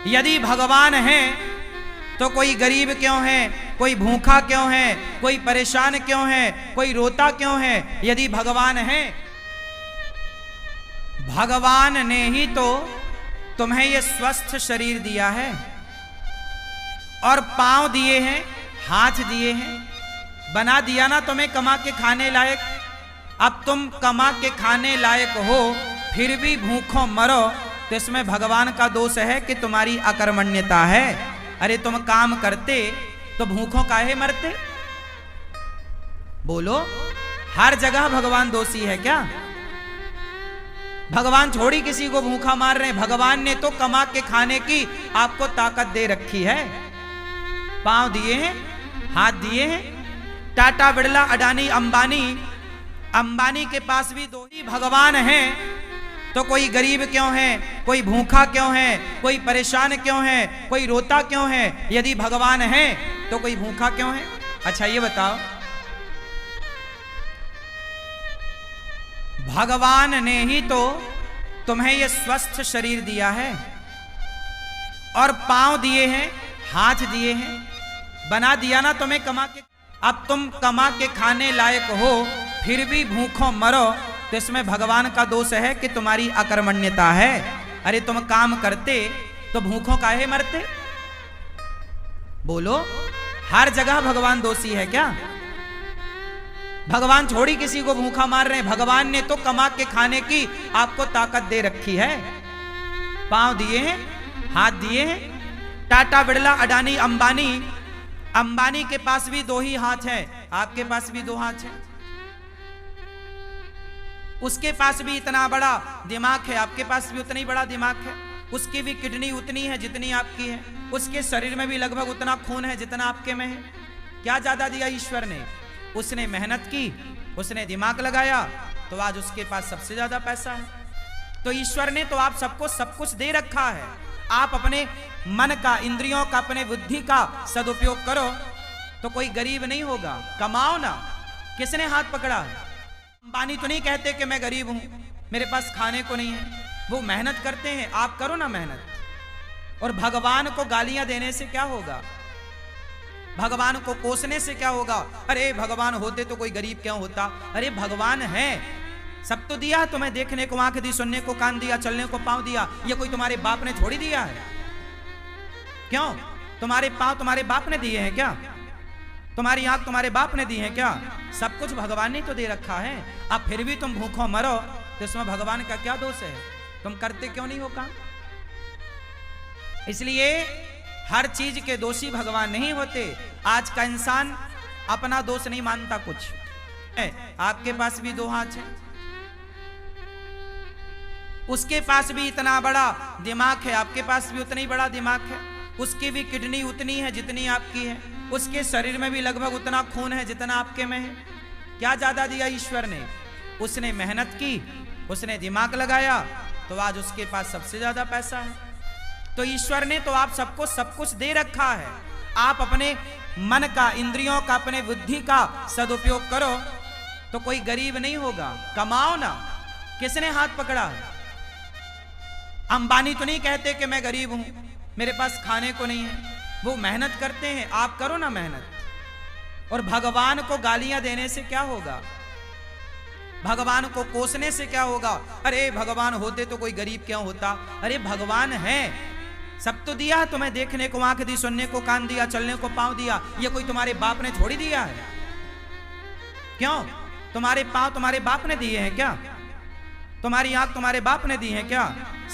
यदि भगवान है तो कोई गरीब क्यों है, कोई भूखा क्यों है, कोई परेशान क्यों है, कोई रोता क्यों है? यदि भगवान है, भगवान ने ही तो तुम्हें ये स्वस्थ शरीर दिया है और पांव दिए हैं, हाथ दिए हैं, बना दिया ना तुम्हें कमा के खाने लायक। अब तुम कमा के खाने लायक हो फिर भी भूखों मरो तो इसमें भगवान का दोष है कि तुम्हारी अकर्मण्यता है। अरे तुम काम करते तो भूखों काहे मरते? बोलो, हर जगह भगवान दोषी है क्या? भगवान थोड़ी किसी को भूखा मार रहे हैं। भगवान ने तो कमा के खाने की आपको ताकत दे रखी है। पांव दिए हैं, हाथ दिए हैं। टाटा, बिड़ला, अडानी, अंबानी के पास भी दो ही भगवान है तो कोई गरीब क्यों है, कोई भूखा क्यों है, कोई परेशान क्यों है, कोई रोता क्यों है? यदि भगवान है तो कोई भूखा क्यों है? अच्छा ये बताओ, भगवान ने ही तो तुम्हें ये स्वस्थ शरीर दिया है और पांव दिए हैं, हाथ दिए हैं, बना दिया ना तुम्हें कमा के। अब तुम कमा के खाने लायक हो फिर भी भूखों मरो तो इसमें भगवान का दोष है कि तुम्हारी अकर्मण्यता है। अरे तुम काम करते तो भूखों काहे मरते? बोलो, हर जगह भगवान दोषी है क्या? भगवान थोड़ी किसी को भूखा मार रहे हैं। भगवान ने तो कमा के खाने की आपको ताकत दे रखी है। पांव दिए हैं, हाथ दिए हैं। टाटा, बिड़ला, अडानी, अंबानी के पास भी दो ही हाथ है, आपके पास भी दो हाथ है। उसके पास भी इतना बड़ा दिमाग है, आपके पास भी उतना ही बड़ा दिमाग है। उसकी भी किडनी उतनी है जितनी आपकी है। उसके शरीर में भी लगभग उतना खून है जितना आपके में है। क्या ज्यादा दिया ईश्वर ने? उसने मेहनत की, उसने दिमाग लगाया तो आज उसके पास सबसे ज्यादा पैसा है। तो ईश्वर ने तो आप सबको सब कुछ दे रखा है। आप अपने मन का, इंद्रियों का, अपने बुद्धि का सदुपयोग करो तो कोई गरीब नहीं होगा। कमाओ ना। किसने हाथ पकड़ा? अंबानी तो नहीं कहते कि मैं गरीब हूं, मेरे पास खाने को नहीं है। वो मेहनत करते हैं, आप करो ना मेहनत। और भगवान को गालियां देने से क्या होगा? भगवान को कोसने से क्या होगा? अरे भगवान होते तो कोई गरीब क्यों होता? अरे भगवान है, सब तो दिया है तुम्हें। देखने को आंख दी, सुनने को कान दिया, चलने को पांव दिया। ये कोई तुम्हारे बाप ने थोड़ी दिया है। क्यों? तुम्हारे पांव तुम्हारे बाप ने दिए हैं क्या? तुम्हारी आंख तुम्हारे बाप ने दी है क्या? सब कुछ भगवान ने तो दे रखा है। अब फिर भी तुम भूखों मरो तो इसमें भगवान का क्या दोष है? तुम करते क्यों नहीं हो काम? इसलिए हर चीज के दोषी भगवान नहीं होते। आज का इंसान अपना दोष नहीं मानता कुछ है। आपके पास भी दो हाथ है, उसके पास भी इतना बड़ा दिमाग है, आपके पास भी उतना ही बड़ा दिमाग है। उसकी भी किडनी उतनी है जितनी आपकी है। उसके शरीर में भी लगभग उतना खून है जितना आपके में है। क्या ज्यादा दिया ईश्वर ने? उसने मेहनत की, उसने दिमाग लगाया तो आज उसके पास सबसे ज्यादा पैसा है। तो ईश्वर ने तो आप सबको सब कुछ दे रखा है। आप अपने मन का, इंद्रियों का, अपने बुद्धि का सदुपयोग करो तो कोई गरीब नहीं होगा। कमाओ ना। किसने हाथ पकड़ा? अंबानी तो नहीं कहते कि मैं गरीब हूं, मेरे पास खाने को नहीं है। वो मेहनत करते हैं, आप करो ना मेहनत। और भगवान को गालियां देने से क्या होगा? भगवान को कोसने से क्या होगा? अरे भगवान होते तो कोई गरीब क्यों होता? अरे भगवान है, सब तो दिया है तुम्हें। देखने को आंख दी, सुनने को कान दिया, चलने को पांव दिया। ये कोई तुम्हारे बाप ने थोड़ी दिया है। क्यों? तुम्हारे पांव तुम्हारे बाप ने दिए हैं क्या? तुम्हारी आंख तुम्हारे बाप ने दी है क्या?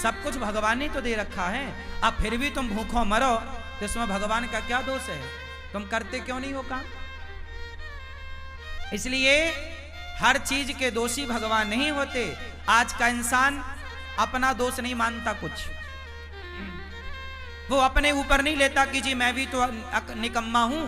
सब कुछ भगवान ने तो दे रखा है। अब फिर भी तुम भूखों मरो तो इसमें भगवान का क्या दोष है? तुम करते क्यों नहीं हो काम? इसलिए हर चीज के दोषी भगवान नहीं होते। आज का इंसान अपना दोष नहीं मानता कुछ। वो अपने ऊपर नहीं लेता कि जी मैं भी तो निकम्मा हूं।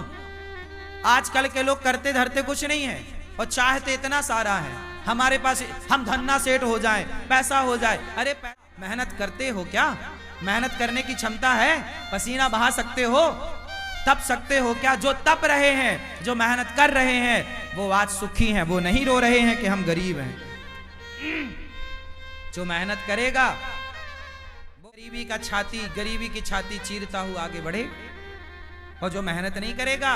आजकल के लोग करते धरते कुछ नहीं है और चाहते इतना सारा है। हमारे पास हम धन्ना सेठ हो जाएं, पैसा हो जाए। अरे मेहनत करते हो क्या? मेहनत करने की क्षमता है? पसीना बहा सकते हो? तप सकते हो क्या? जो तप रहे हैं, जो मेहनत कर रहे हैं, वो आज सुखी हैं। वो नहीं रो रहे हैं कि हम गरीब हैं। जो मेहनत करेगा वो गरीबी की छाती चीरता हुआ आगे बढ़े। और जो मेहनत नहीं करेगा,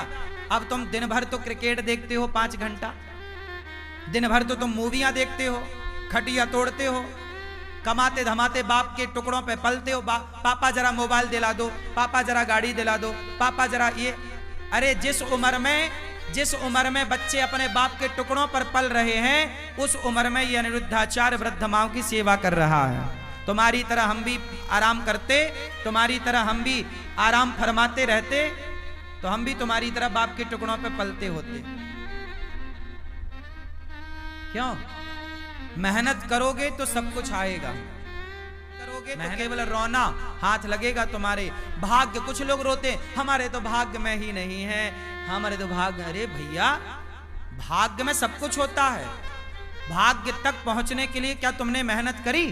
अब तुम दिन भर तो क्रिकेट देखते हो 5 घंटा, दिन भर तो तुम मूवियां देखते हो, खटिया तोड़ते हो, कमाते धमाते बाप के टुकड़ों पे पलते हो। पापा जरा मोबाइल दिला दो, पापा जरा गाड़ी दिला दो, पापा जरा ये। अरे जिस उम्र में बच्चे अपने बाप के टुकड़ों पर पल रहे हैं, उस उम्र में ये अनिरुद्धाचार्य वृद्ध माओं की सेवा कर रहा है। तुम्हारी तरह हम भी आराम करते, तुम्हारी तरह हम भी आराम फरमाते रहते, तो हम भी तुम्हारी तरह बाप के टुकड़ों पे पलते होते। क्यों? मेहनत करोगे तो सब कुछ आएगा, करोगे तो केवल रोना हाथ लगेगा तुम्हारे। भाग्य, कुछ लोग रोते हमारे तो भाग्य में ही नहीं है, हमारे तो भाग्य। अरे भैया, भाग्य में सब कुछ होता है। भाग्य तक पहुंचने के लिए क्या तुमने मेहनत करी?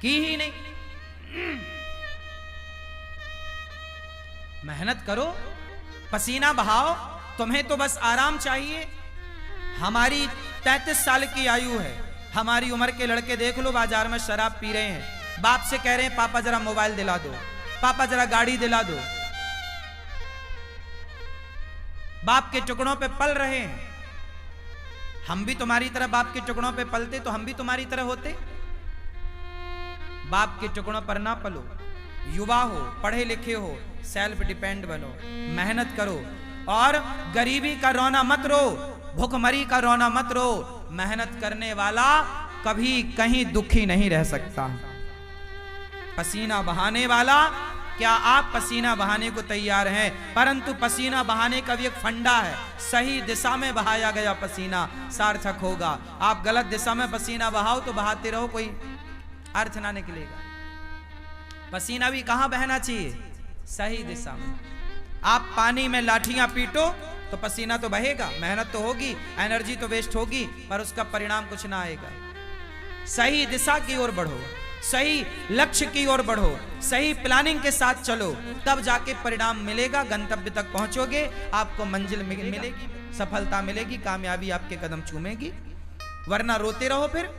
की ही नहीं। मेहनत करो, पसीना बहाओ। तुम्हें तो बस आराम चाहिए। हमारी 33 साल की आयु है, हमारी उम्र के लड़के देख लो बाजार में शराब पी रहे हैं, बाप से कह रहे हैं पापा जरा मोबाइल दिला दो, पापा जरा गाड़ी दिला दो। बाप के टुकड़ों पे पल रहे हैं। हम भी तुम्हारी तरह बाप के टुकड़ों पे पलते तो हम भी तुम्हारी तरह होते। बाप के टुकड़ों पर ना पलो, युवा हो, पढ़े लिखे हो, सेल्फ डिपेंड बनो, मेहनत करो। और गरीबी का रोना मत रो, भूखमरी का रोना मत रो। मेहनत करने वाला कभी कहीं दुखी नहीं रह सकता। पसीना बहाने वाला, क्या आप पसीना बहाने को तैयार हैं? परंतु पसीना बहाने का भी एक फंडा है, सही दिशा में बहाया गया पसीना सार्थक होगा। आप गलत दिशा में पसीना बहाओ तो बहाते रहो, कोई अर्थ ना निकलेगा। पसीना भी कहां बहना चाहिए? सही दिशा में। आप पानी में लाठियां पीटो तो पसीना तो बहेगा, मेहनत तो होगी, एनर्जी तो वेस्ट होगी, पर उसका परिणाम कुछ ना आएगा। सही दिशा की ओर बढ़ो, सही लक्ष्य की ओर बढ़ो, सही प्लानिंग के साथ चलो, तब जाके परिणाम मिलेगा, गंतव्य तक पहुंचोगे, आपको मंजिल मिलेगी, सफलता मिलेगी, कामयाबी आपके कदम चूमेगी। वरना रोते रहो फिर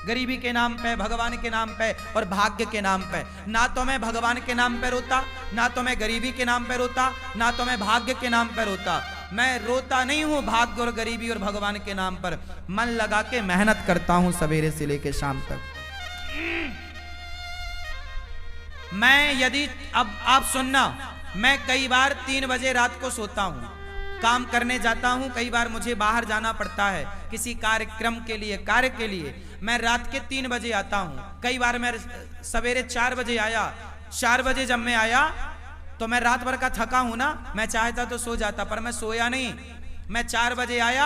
गरीबी के नाम पे, भगवान के नाम पे और भाग्य के नाम पे। ना तो मैं भगवान के नाम पे रोता, ना तो मैं गरीबी के नाम पे रोता, ना तो मैं भाग्य के नाम पे रोता। मैं रोता नहीं हूं भाग्य और गरीबी और भगवान के नाम पर। मन लगा के मेहनत करता हूं सवेरे से लेकर शाम तक। मैं यदि अब आप सुनना, मैं कई बार 3 बजे रात को सोता हूं, काम करने जाता हूं, कई बार मुझे बाहर जाना पड़ता है किसी कार्यक्रम के लिए, कार्य के लिए। मैं रात के 3 बजे आता हूं, कई बार मैं सवेरे 4 बजे आया। 4 बजे जब मैं आया तो मैं रात भर का थका हूं ना, मैं चाहता तो सो जाता, पर मैं सोया नहीं। मैं 4 बजे आया,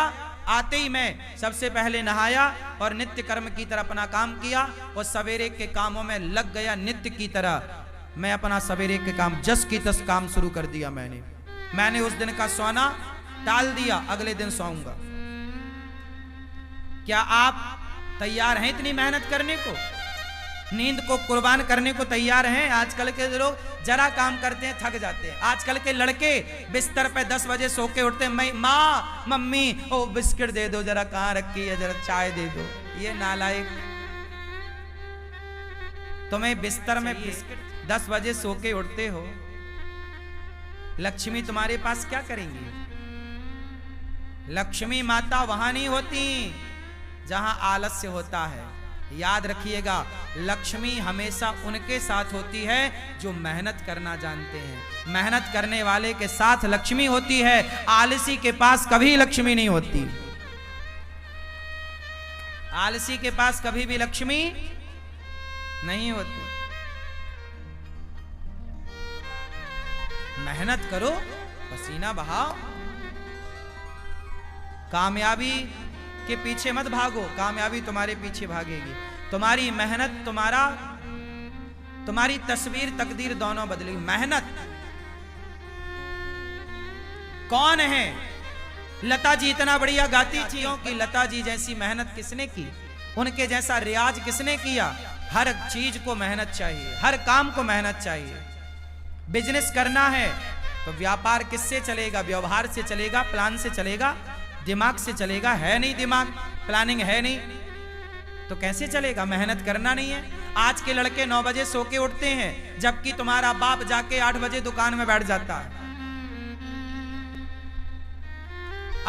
आते ही मैं सबसे पहले नहाया और नित्य कर्म की तरह अपना काम किया और सवेरे के कामों में लग गया। नित्य की तरह मैं अपना सवेरे के काम जस की तस काम शुरू कर दिया। मैंने उस दिन का सोना टाल दिया, अगले दिन सोऊंगा। क्या आप तैयार हैं इतनी मेहनत करने को? नींद को कुर्बान करने को तैयार हैं? आजकल के लोग जरा काम करते हैं थक जाते हैं। आजकल के लड़के बिस्तर पे 10 बजे सो के उठते हैं, माँ मम्मी ओ बिस्किट दे दो, जरा कहाँ रखी है, जरा चाय दे दो। ये नालायक, तुम्हें बिस्तर में बिस्किट 10 बजे सो के उठते हो, लक्ष्मी तुम्हारे पास क्या करेंगी? लक्ष्मी माता वहां नहीं होती जहां आलस्य होता है। याद रखिएगा, लक्ष्मी हमेशा उनके साथ होती है जो मेहनत करना जानते हैं। मेहनत करने वाले के साथ लक्ष्मी होती है, आलसी के पास कभी लक्ष्मी नहीं होती। आलसी के पास कभी भी लक्ष्मी नहीं होती। मेहनत करो, पसीना बहाओ, कामयाबी के पीछे मत भागो, कामयाबी तुम्हारे पीछे भागेगी। तुम्हारी मेहनत तुम्हारी तस्वीर तकदीर दोनों बदलेगी। मेहनत कौन है? लता जी इतना बढ़िया गाती थी कि लता जी जैसी मेहनत किसने की? उनके जैसा रियाज किसने किया? हर चीज को मेहनत चाहिए, हर काम को मेहनत चाहिए। बिजनेस करना है तो व्यापार किससे चलेगा? व्यवहार से चलेगा, प्लान से चलेगा, दिमाग से चलेगा। है नहीं दिमाग, प्लानिंग है नहीं। तो कैसे चलेगा? मेहनत करना नहीं है। आज के लड़के 9 बजे सो के उठते हैं, जबकि तुम्हारा बाप जाके 8 बजे दुकान में बैठ जाता है।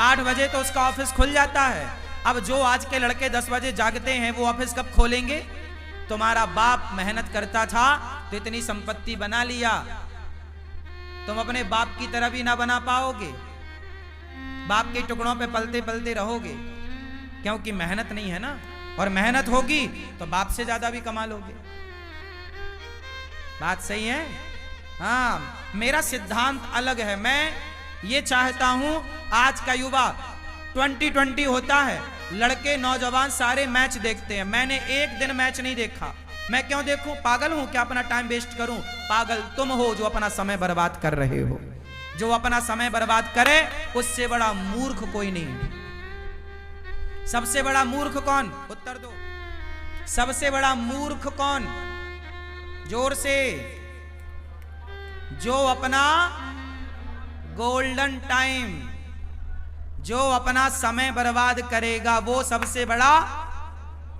8 बजे तो उसका ऑफिस खुल जाता है। अब जो आज के लड़के 10 बजे जागते हैं, वो ऑफिस कब खोलेंगे? तुम्हारा बाप मेहनत करता था तो इतनी संपत्ति बना लिया, तुम अपने बाप की तरह भी ना बना पाओगे। बाप के टुकड़ों पे पलते पलते रहोगे, क्योंकि मेहनत नहीं है ना। और मेहनत होगी तो बाप से ज्यादा भी कमा लोगे। बात सही है? हाँ, मेरा सिद्धांत अलग है। मैं ये चाहता हूं, आज का युवा 2020 होता है, लड़के नौजवान सारे मैच देखते हैं। मैंने एक दिन मैच नहीं देखा। मैं क्यों देखूं? पागल हूं क्या अपना टाइम वेस्ट करूं? पागल तुम हो जो अपना समय बर्बाद कर रहे हो। जो अपना समय बर्बाद करे उससे बड़ा मूर्ख कोई नहीं। सबसे बड़ा मूर्ख कौन? उत्तर दो। सबसे बड़ा मूर्ख कौन? जोर से। जो अपना गोल्डन टाइम, जो अपना समय बर्बाद करेगा, वो सबसे बड़ा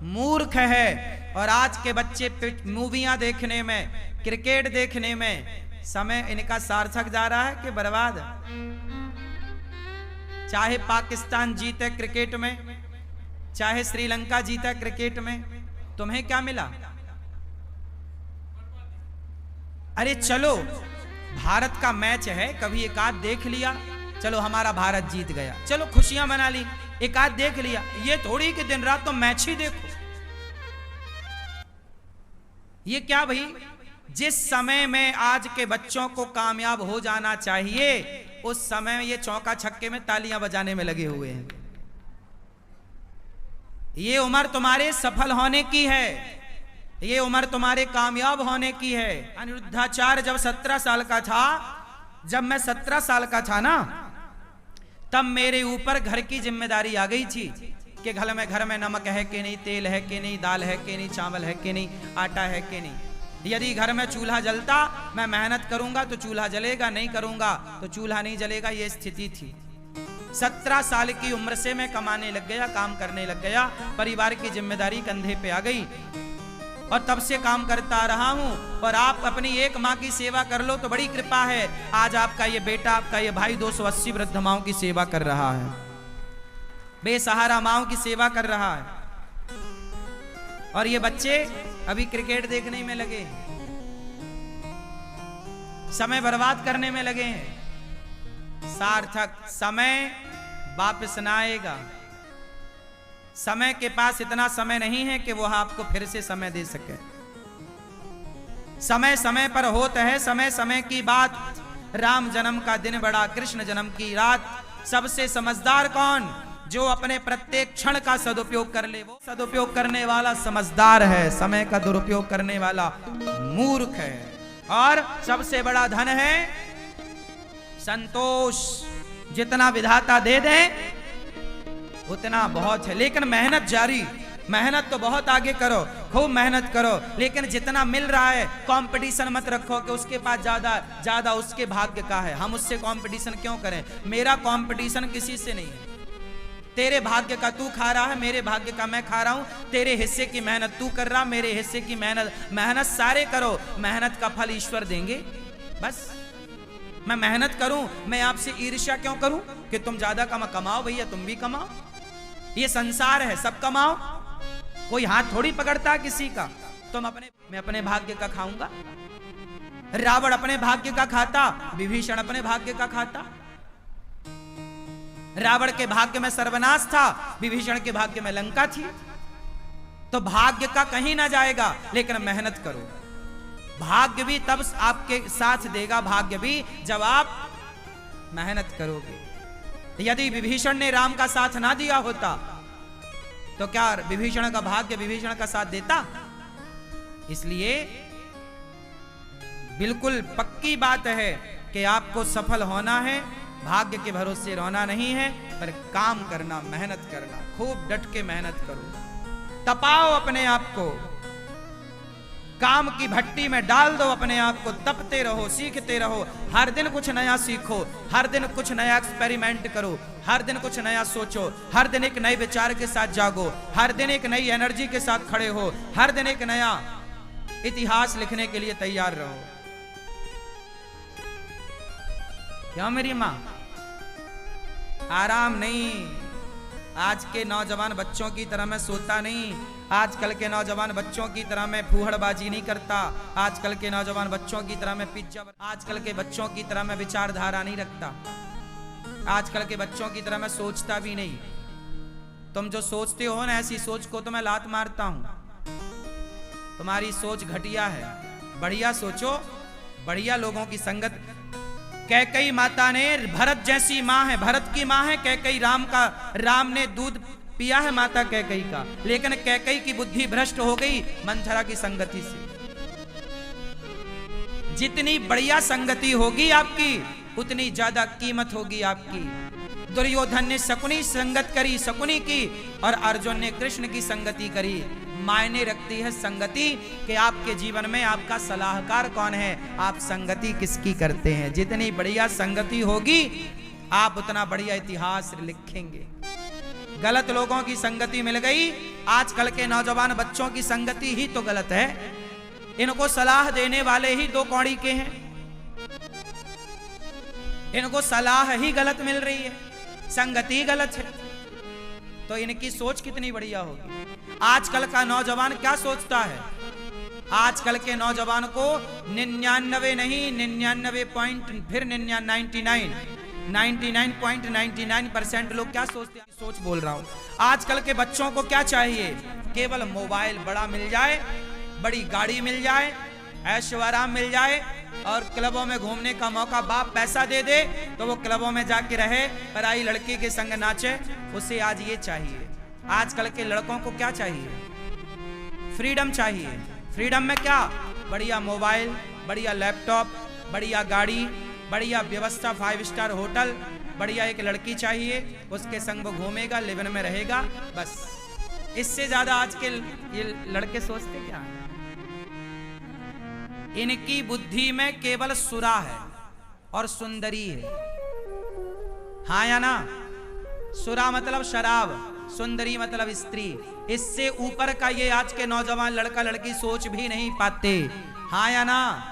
मूर्ख है। और आज के बच्चे मूवियां देखने में, क्रिकेट देखने में समय इनका सार्थक जा रहा है कि बर्बाद? चाहे पाकिस्तान जीते क्रिकेट में, चाहे श्रीलंका जीता क्रिकेट में, तुम्हें क्या मिला? अरे चलो, भारत का मैच है, कभी एक आध देख लिया, चलो हमारा भारत जीत गया, चलो खुशियां मना ली, एक आध देख लिया। ये थोड़ी कि दिन रात तो मैच ही देखो। ये क्या भाई? जिस समय में आज के बच्चों को कामयाब हो जाना चाहिए, उस समय में ये चौका छक्के में तालियां बजाने में लगे हुए हैं। ये उम्र तुम्हारे सफल होने की है, ये उम्र तुम्हारे कामयाब होने की है। अनिरुद्धाचार्य जब 17 साल का था, जब मैं 17 साल का था ना, तब मेरे ऊपर घर की जिम्मेदारी आ गई थी कि घर में नमक है कि नहीं, तेल है कि नहीं, दाल है कि नहीं, चावल है कि नहीं, आटा है कि नहीं। यदि घर में चूल्हा जलता, मैं मेहनत करूंगा तो चूल्हा जलेगा, नहीं करूंगा तो चूल्हा नहीं जलेगा। ये स्थिति थी। 17 साल की उम्र से मैं कमाने लग गया, काम करने लग गया, परिवार की जिम्मेदारी कंधे पे आ गई और तब से काम करता रहा हूं। और आप अपनी एक माँ की सेवा कर लो तो बड़ी कृपा है। आज आपका ये बेटा, आपका ये भाई 280 वृद्ध माओं की सेवा कर रहा है, बेसहारा माओं की सेवा कर रहा है। और ये बच्चे अभी क्रिकेट देखने में लगे, समय बर्बाद करने में लगे हैं। सार्थक समय वापस ना आएगा। समय के पास इतना समय नहीं है कि वो आपको फिर से समय दे सके। समय समय पर होता है, समय समय की बात। राम जन्म का दिन बड़ा, कृष्ण जन्म की रात। सबसे समझदार कौन? जो अपने प्रत्येक क्षण का सदुपयोग कर ले। वो सदुपयोग करने वाला समझदार है, समय का दुरुपयोग करने वाला मूर्ख है। और सबसे बड़ा धन है संतोष। जितना विधाता दे दे उतना बहुत है, लेकिन मेहनत जारी। मेहनत तो बहुत आगे करो, खूब मेहनत करो, लेकिन जितना मिल रहा है कंपटीशन मत रखो कि उसके पास ज्यादा उसके भाग्य का है, हम उससे कंपटीशन क्यों करें। मेरा कंपटीशन किसी से नहीं है। तेरे भाग्य का तू खा रहा है, मेरे भाग्य का मैं खा रहा हूं। तेरे हिस्से की मेहनत तू कर रहा, मेरे हिस्से की मेहनत सारे करो। मेहनत का फल ईश्वर देंगे। बस मैं मेहनत करूं, मैं आपसे ईर्ष्या क्यों करूं कि तुम ज्यादा कमाओ। भैया तुम भी कमाओ, ये संसार है, सब कमाओ। कोई हाथ थोड़ी पकड़ता किसी का। मैं अपने भाग्य का खाऊंगा। रावण अपने भाग्य का खाता, विभीषण अपने भाग्य का खाता। रावण के भाग्य में सर्वनाश था, विभीषण के भाग्य में लंका थी। तो भाग्य का कहीं ना जाएगा, लेकिन मेहनत करो। भाग्य भी तब आपके साथ देगा, भाग्य भी जब आप मेहनत करोगे। यदि विभीषण ने राम का साथ ना दिया होता तो क्या विभीषण का भाग्य विभीषण का साथ देता? इसलिए बिल्कुल पक्की बात है कि आपको सफल होना है, भाग्य के भरोसे रहना नहीं है, पर काम करना, मेहनत करना, खूब डट के मेहनत करो, तपाओ अपने आप को। काम की भट्टी में डाल दो अपने आप को, तपते रहो, सीखते रहो, हर दिन कुछ नया सीखो, हर दिन कुछ नया एक्सपेरिमेंट करो, हर दिन कुछ नया सोचो, हर दिन एक नए विचार के साथ जागो, हर दिन एक नई एनर्जी के साथ खड़े हो, हर दिन एक नया इतिहास लिखने के लिए तैयार रहो। क्यों मेरी मां? आराम नहीं। आज के नौजवान बच्चों की तरह मैं सोता नहीं, आजकल के नौजवान बच्चों की तरह मैं फूहड़बाजी नहीं करता, आजकल के नौजवान बच्चों की तरह मैं पिज्जा, आजकल के बच्चों की तरह मैं विचारधारा नहीं रखता, आजकल के बच्चों की तरह मैं सोचता भी नहीं। तुम जो सोचते हो ना, ऐसी सोच को तो मैं लात मारता हूं। तुम्हारी सोच घटिया है, बढ़िया सोचो, बढ़िया लोगों की संगत। कैकई माता ने, भरत जैसी माँ है, भरत की माँ है कैकई, राम ने दूध पिया है माता कैकई का, लेकिन कैकई की बुद्धि भ्रष्ट हो गई मंथरा की संगति से। जितनी बढ़िया संगति होगी आपकी, उतनी ज्यादा कीमत होगी आपकी। दुर्योधन ने शकुनी संगत करी, शकुनी की, और अर्जुन ने कृष्ण की संगति करी। मायने रखती है संगति कि आपके जीवन में आपका सलाहकार कौन है, आप संगति किसकी करते हैं। जितनी बढ़िया संगति होगी, आप उतना बढ़िया इतिहास लिखेंगे। गलत लोगों की संगति मिल गई, आजकल के नौजवान बच्चों की संगति ही तो गलत है, इनको सलाह देने वाले ही दो कौड़ी के हैं, इनको सलाह ही गलत मिल रही है, संगति गलत है, तो इनकी सोच कितनी बढ़िया होगी। आजकल का नौजवान क्या सोचता है? आजकल के नौजवान को 99 नहीं, 99 पॉइंट, फिर 99.99% लोग क्या सोचते हैं? सोच बोल रहा हूं। आजकल के बच्चों को क्या चाहिए? केवल मोबाइल बड़ा मिल जाए, बड़ी गाड़ी मिल जाए, ऐशो आराम मिल जाए, और क्लबों में घूमने का मौका बाप पैसा दे दे तो वो क्लबों में जाके रहे, पराई लड़की के संग नाचे, उसे आज ये चाहिए। आजकल के लड़कों को क्या चाहिए? फ्रीडम चाहिए। फ्रीडम में क्या? बढ़िया मोबाइल, बढ़िया लैपटॉप, बढ़िया गाड़ी, बढ़िया व्यवस्था, 5 स्टार होटल, बढ़िया एक लड़की चाहिए, उसके संग वो घूमेगा, लिव इन में रहेगा, बस। इससे ज्यादा आज के ये लड़के सोचते क्या है? इनकी बुद्धि में केवल सुरा है और सुंदरी है। हाँ या ना? सुरा मतलब शराब, सुंदरी मतलब स्त्री। इससे ऊपर का ये आज के नौजवान लड़का लड़की सोच भी नहीं पाते। हाँ या ना?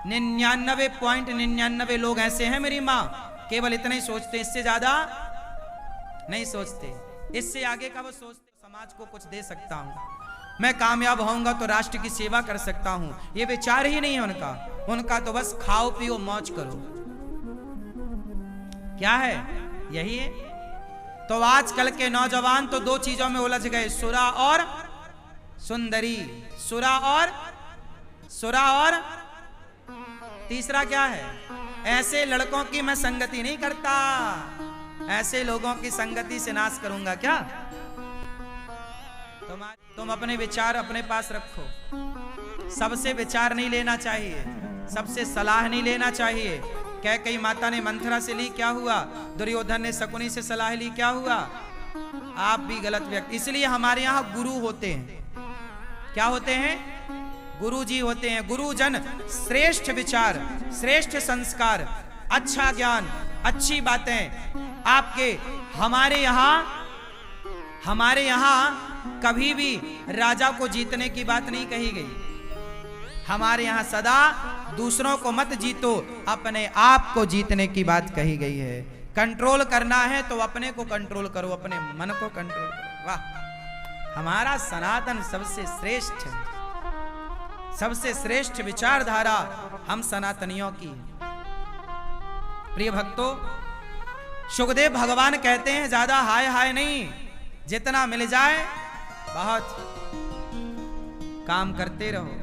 99.99 लोग ऐसे हैं मेरी माँ, केवल इतना ही सोचते, इससे ज्यादा नहीं सोचते, इससे आगे का वो सोचते समाज को कुछ दे सकता हूं, मैं कामयाब होऊंगा तो राष्ट्र की सेवा कर सकता हूं। ये विचार ही नहीं है उनका, उनका तो बस खाओ पियो मौज करो। क्या है? यही है। तो आजकल के नौजवान तो दो चीजों में उलझ गए, सुरा और सुंदरी। सुरा और तीसरा क्या है? ऐसे लड़कों की मैं संगति नहीं करता, ऐसे लोगों की संगति से नाश करूंगा क्या? तुम अपने विचार अपने पास रखो, सबसे विचार नहीं लेना चाहिए, सबसे सलाह नहीं लेना चाहिए। कैकई माता ने मंथरा से ली, क्या हुआ? दुर्योधन ने शकुनी से सलाह ली, क्या हुआ? आप भी गलत व्यक्ति। इसलिए हमारे यहाँ गुरु होते हैं। क्या होते हैं? गुरु जी होते हैं। गुरुजन श्रेष्ठ विचार, श्रेष्ठ संस्कार, अच्छा ज्ञान, अच्छी बातें आपके। हमारे यहाँ कभी भी राजा को जीतने की बात नहीं कही गई। हमारे यहाँ सदा दूसरों को मत जीतो, अपने आप को जीतने की बात कही गई है। कंट्रोल करना है तो अपने को कंट्रोल करो, अपने मन को कंट्रोल करो। वाह, हमारा सनातन सबसे श्रेष्ठ है, सबसे श्रेष्ठ विचारधारा हम सनातनियों की। प्रिय भक्तों, सुखदेव भगवान कहते हैं ज्यादा हाय हाय नहीं, जितना मिल जाए बहुत। काम करते रहो,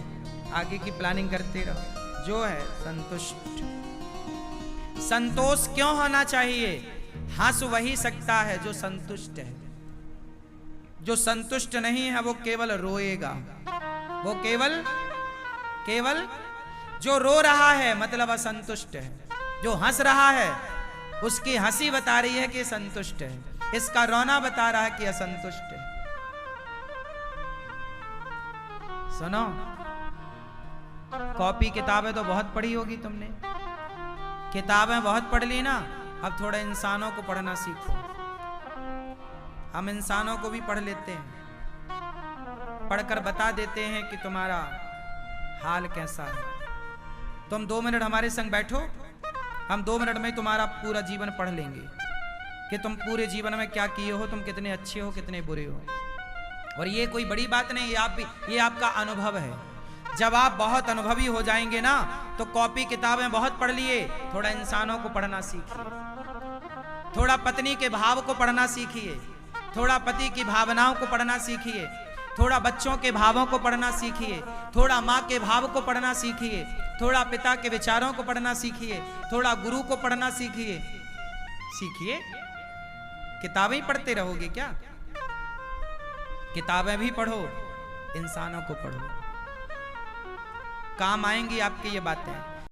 आगे की प्लानिंग करते रहो, जो है संतुष्ट। संतोष क्यों होना चाहिए? हंस वही सकता है जो संतुष्ट है। जो संतुष्ट नहीं है वो केवल रोएगा। वो केवल जो रो रहा है मतलब असंतुष्ट है। जो हंस रहा है उसकी हंसी बता रही है कि संतुष्ट है, इसका रोना बता रहा है कि असंतुष्ट है। सुनो, कॉपी किताबें तो बहुत पढ़ी होगी तुमने, किताबें बहुत पढ़ ली ना, अब थोड़ा इंसानों को पढ़ना सीखो। हम इंसानों को भी पढ़ लेते हैं, पढ़कर बता देते हैं कि तुम्हारा हाल कैसा है। तुम 2 मिनट हमारे संग बैठो, हम 2 मिनट में तुम्हारा पूरा जीवन पढ़ लेंगे कि तुम पूरे जीवन में क्या किए हो, तुम कितने अच्छे हो कितने बुरे हो। और ये कोई बड़ी बात नहीं, ये आपका अनुभव है। जब आप बहुत अनुभवी हो जाएंगे ना, तो कॉपी किताबें बहुत पढ़ लिए, थोड़ा इंसानों को पढ़ना सीखिए, थोड़ा पत्नी के भाव को पढ़ना सीखिए, थोड़ा पति की भावनाओं को पढ़ना सीखिए, थोड़ा बच्चों के भावों को पढ़ना सीखिए, थोड़ा माँ के भाव को पढ़ना सीखिए, थोड़ा पिता के विचारों को पढ़ना सीखिए, थोड़ा गुरु को पढ़ना सीखिए। किताबें ही पढ़ते रहोगे क्या? किताबें भी पढ़ो, इंसानों को पढ़ो, काम आएंगी आपकी ये बातें।